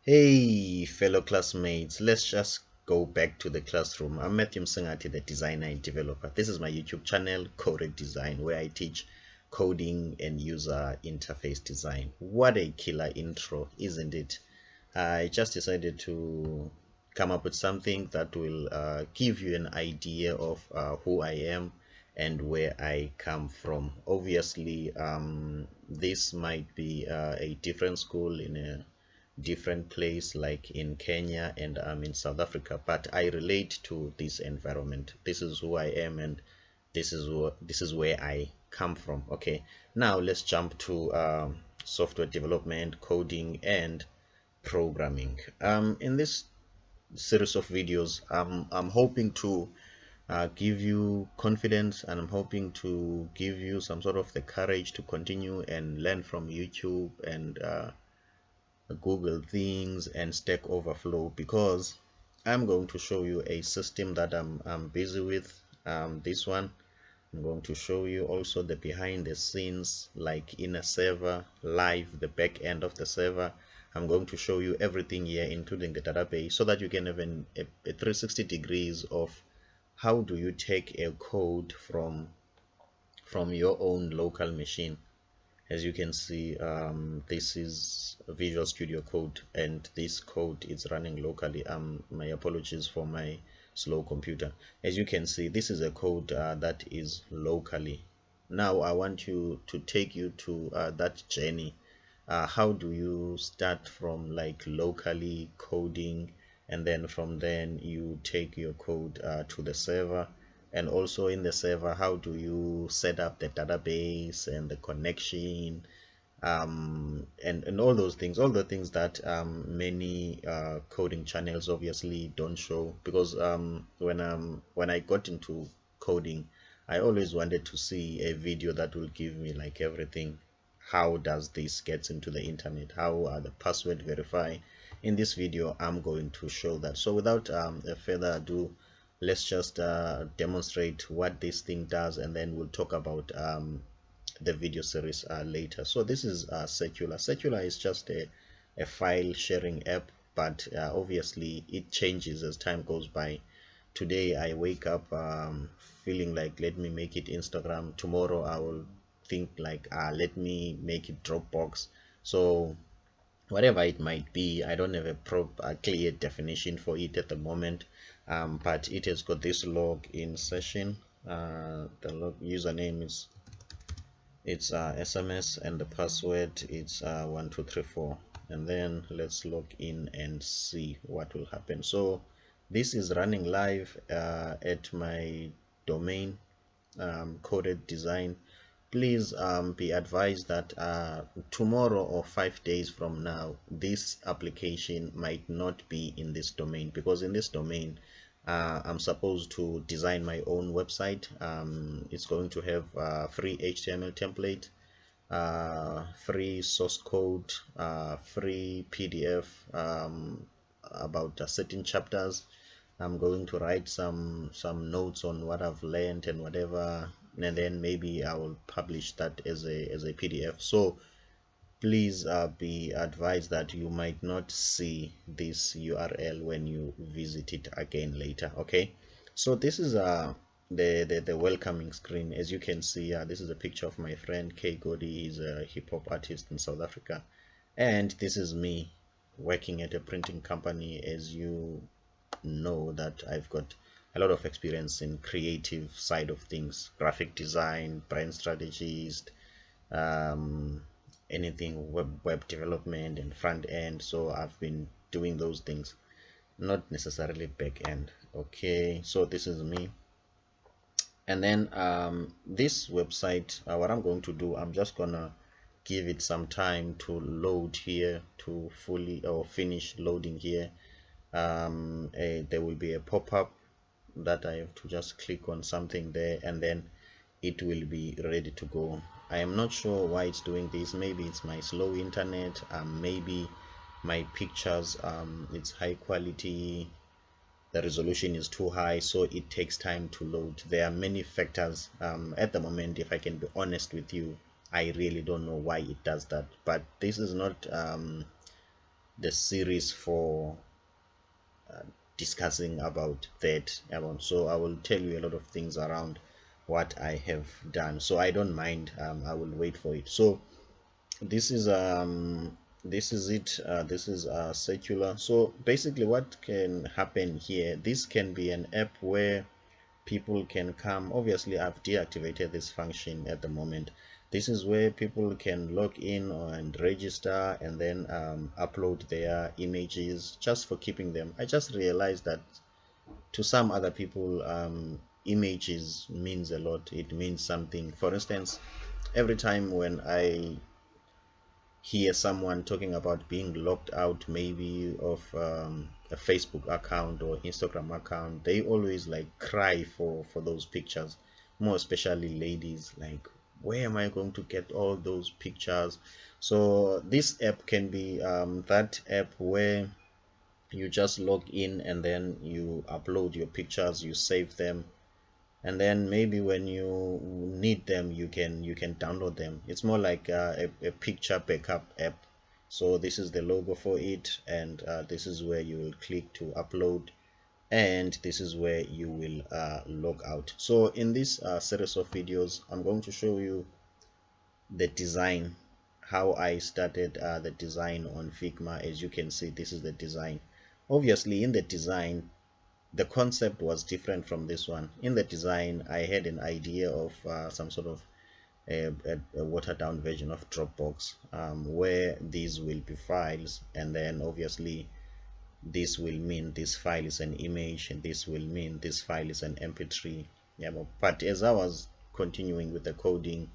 Hey, fellow classmates, let's just go back to the classroom. I'm Matthew Msengati, the designer and developer. This is my YouTube channel, Coded Design, where I teach coding and user interface design. What a killer intro, isn't it? I just decided to come up with something that will give you an idea of who I am and where I come from. Obviously, this might be a different school in a different place, like in Kenya and I'm in South Africa, but I relate to this environment. This is who I am, and this is where I come from. Okay, now let's jump to software development, coding, and programming. In this series of videos, I'm hoping to give you confidence, and I'm hoping to give you some sort of the courage to continue and learn from YouTube and Google things and Stack Overflow, because I'm going to show you a system that I'm busy with. This one, I'm going to show you also the behind the scenes, like in a server, live, the back end of the server. I'm going to show you everything here, including the database, so that you can have a 360 degrees of how do you take a code from your own local machine. As you can see, this is Visual Studio Code, and this code is running locally. My apologies for my slow computer. As you can see, this is a code that is locally. Now I want you to take you to that journey. How do you start from like locally coding, and then from then you take your code to the server, and also in the server, how do you set up the database and the connection, and all those things, all the things that many coding channels obviously don't show. Because when I got into coding, I always wanted to see a video that will give me like everything. How does this get into the internet? How are the password verify? In this video, I'm going to show that. So without further ado, let's just demonstrate what this thing does, and then we'll talk about the video series later. So this is Secular. Secular is just a file sharing app, but obviously it changes as time goes by. Today I wake up feeling like let me make it Instagram. Tomorrow I will think like let me make it Dropbox. So whatever it might be, I don't have a clear definition for it at the moment, but it has got this login session. The username is SMS, and the password it's 1234, and then let's log in and see what will happen. So this is running live at my domain, Coded Design. Please be advised that tomorrow or 5 days from now, this application might not be in this domain, because in this domain I'm supposed to design my own website. It's going to have free HTML template, free source code, free PDF about certain chapters. I'm going to write some notes on what I've learned and whatever, and then maybe I will publish that as a PDF. So please be advised that you might not see this URL when you visit it again later. Okay, so this is the welcoming screen. As you can see, this is a picture of my friend K Godi. He's a hip-hop artist in South Africa, and this is me working at a printing company. As you know, that I've got a lot of experience in creative side of things, graphic design, brand strategist, anything web development and front end. So I've been doing those things, not necessarily back end. Okay, so this is me. And then this website, what I'm going to do, I'm just gonna give it some time to load here, to fully or finish loading here. There will be a pop-up that I have to just click on something there, and then it will be ready to go. I am not sure why it's doing this. Maybe it's my slow internet, maybe my pictures, it's high quality, the resolution is too high, so it takes time to load. There are many factors. At the moment, if I can be honest with you, I really don't know why it does that. But this is not the series for discussing about that. So I will tell you a lot of things around what I have done, so I don't mind. I will wait for it. So this is it. This is secular. So basically what can happen here, this can be an app where people can come. Obviously I've deactivated this function at the moment. This is where people can log in and register and then upload their images just for keeping them. I just realized that to some other people, images means a lot. It means something. For instance, every time when I hear someone talking about being locked out maybe of a Facebook account or Instagram account, they always like cry for those pictures, more especially ladies, like, where am I going to get all those pictures? So this app can be that app where you just log in and then you upload your pictures, you save them, and then maybe when you need them you can download them. It's more like a picture backup app. So this is the logo for it, and this is where you will click to upload, and this is where you will log out. So in this series of videos, I'm going to show you the design, how I started the design on Figma. As you can see, this is the design. Obviously in the design, the concept was different from this one. In the design, I had an idea of some sort of a watered down version of Dropbox, where these will be files, and then obviously this will mean this file is an image, and this will mean this file is an mp3. Yeah, but as I was continuing with the coding,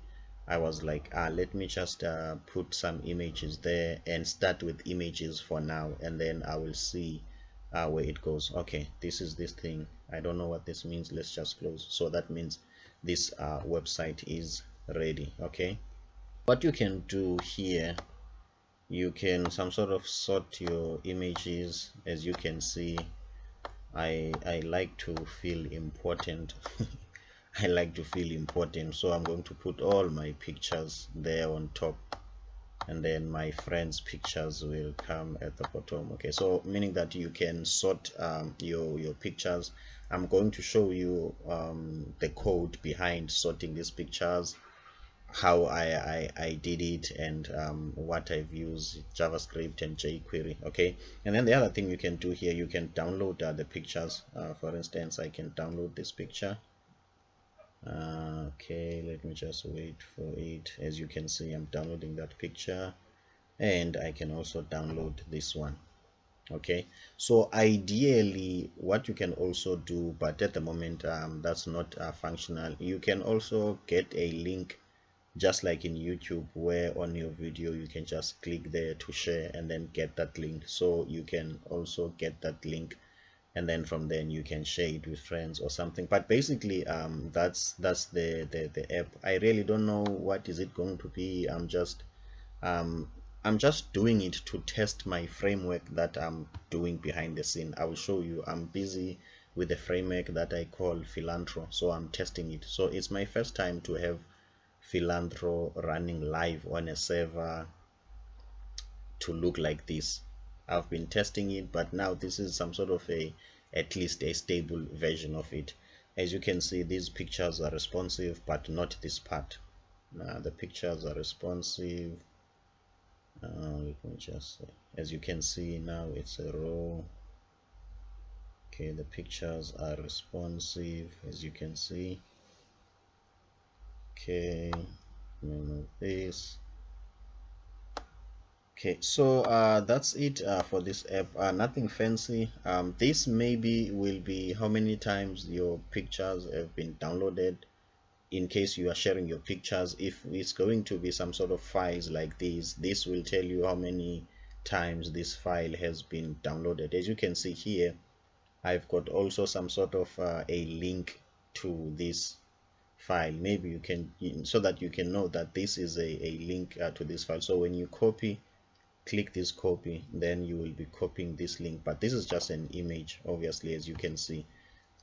I was like, let me just put some images there and start with images for now, and then I will see where it goes. Okay, this is this thing. I don't know what this means. Let's just close. So that means this website is ready. Okay, what you can do here, you can some sort of sort your images. As you can see, I like to feel important. I like to feel important, so I'm going to put all my pictures there on top, and then my friends pictures will come at the bottom. Okay, so meaning that you can sort your pictures. I'm going to show you the code behind sorting these pictures, how I did it, and what I've used, JavaScript and jQuery. Okay, and then the other thing you can do here, you can download the pictures. For instance, I can download this picture. Okay, let me just wait for it. As you can see, I'm downloading that picture, and I can also download this one. Okay, so ideally what you can also do, but at the moment that's not functional, you can also get a link, just like in YouTube, where on your video you can just click there to share and then get that link. So you can also get that link, and then from then you can share it with friends or something. But basically that's the app. I really don't know what is it going to be. I'm just doing it to test my framework that I'm doing behind the scene. I will show you. I'm busy with a framework that I call Philantro, so I'm testing it. So it's my first time to have Philantro running live on a server to look like this. I've been testing it, but now this is some sort of at least a stable version of it. As you can see, these pictures are responsive, but not this part. The pictures are responsive. Let me just, as you can see now, it's a row. Okay, the pictures are responsive, as you can see. Okay, remove this. Okay, so that's it for this app. Nothing fancy. This maybe will be how many times your pictures have been downloaded, in case you are sharing your pictures. If it's going to be some sort of files like this will tell you how many times this file has been downloaded. As you can see here, I've got also some sort of a link to this file. Maybe you can, so that you can know that this is a link to this file. So when you copy, click this copy, then you will be copying this link. But this is just an image, obviously. As you can see,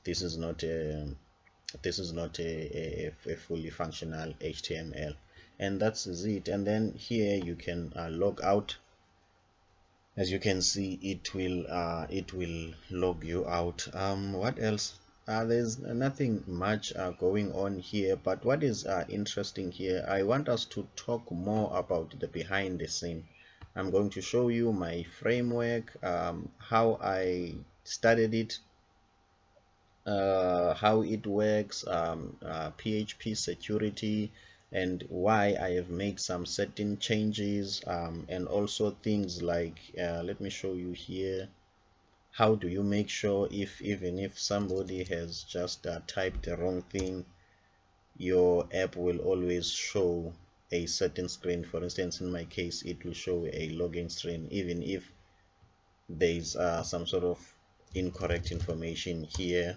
this is not a fully functional HTML, and that's it. And then here you can log out. As you can see, it will log you out. What else? There's nothing much going on here, but what is interesting here, I want us to talk more about the behind the scene. I'm going to show you my framework, how I started it, how it works, PHP security, and why I have made some certain changes, and also things like, let me show you here. How do you make sure, if even if somebody has just typed the wrong thing, your app will always show a certain screen? For instance, in my case, it will show a login screen even if there's some sort of incorrect information here.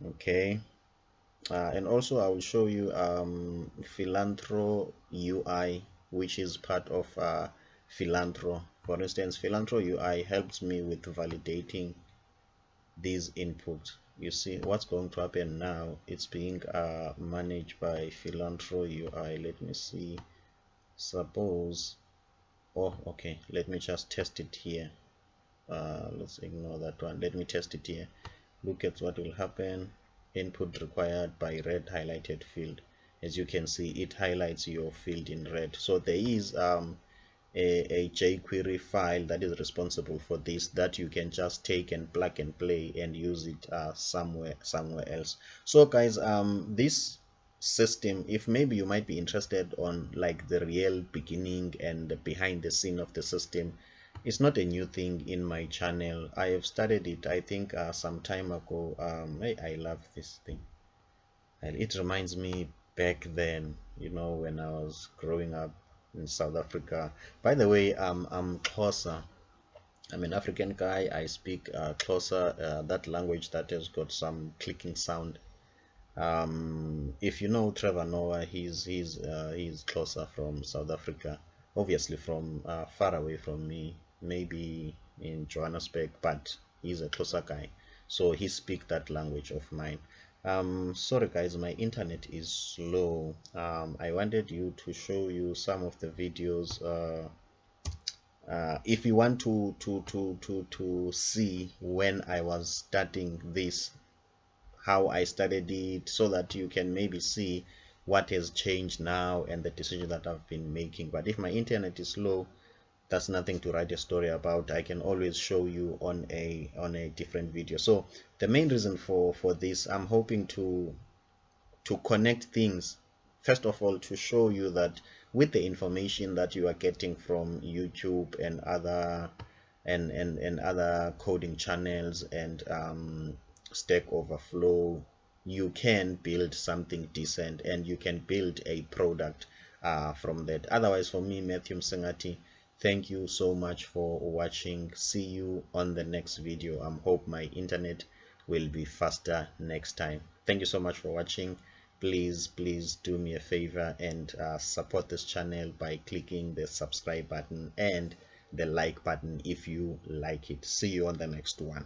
Okay. And also I will show you Philantro UI, which is part of Philantro. For instance, Philantro UI helps me with validating these inputs. You see what's going to happen now. It's being managed by Philantro UI. Let me see. Suppose, oh, okay, let me just test it here. Let's ignore that one. Let me test it here. Look at what will happen. Input required by red highlighted field. As you can see, it highlights your field in red. So there is a jQuery file that is responsible for this, that you can just take and plug and play and use it somewhere else. So guys, this system, if maybe you might be interested on like the real beginning and the behind the scene of the system, it's not a new thing in my channel. I have started it, I think, some time ago. I love this thing, and it reminds me back then, you know, when I was growing up in South Africa. By the way, I'm Xhosa. I'm an African guy. I speak Xhosa, that language that has got some clicking sound. If you know Trevor Noah, he's Xhosa from South Africa, obviously from far away from me, maybe in Johannesburg, but he's a Xhosa guy, so he speaks that language of mine. Sorry guys, my internet is slow. I wanted you to show you some of the videos. If you want to see when I was starting this, how I studied it, so that you can maybe see what has changed now and the decision that I've been making. But if my internet is slow, that's nothing to write a story about. I can always show you on a different video. So the main reason for this, I'm hoping to connect things. First of all, to show you that with the information that you are getting from YouTube and other and other coding channels and Stack Overflow, you can build something decent and you can build a product from that. Otherwise, for me, Matthew Msengati, thank you so much for watching. See you on the next video. I hope my internet will be faster next time. Thank you so much for watching. Please do me a favor and support this channel by clicking the subscribe button and the like button if you like it. See you on the next one.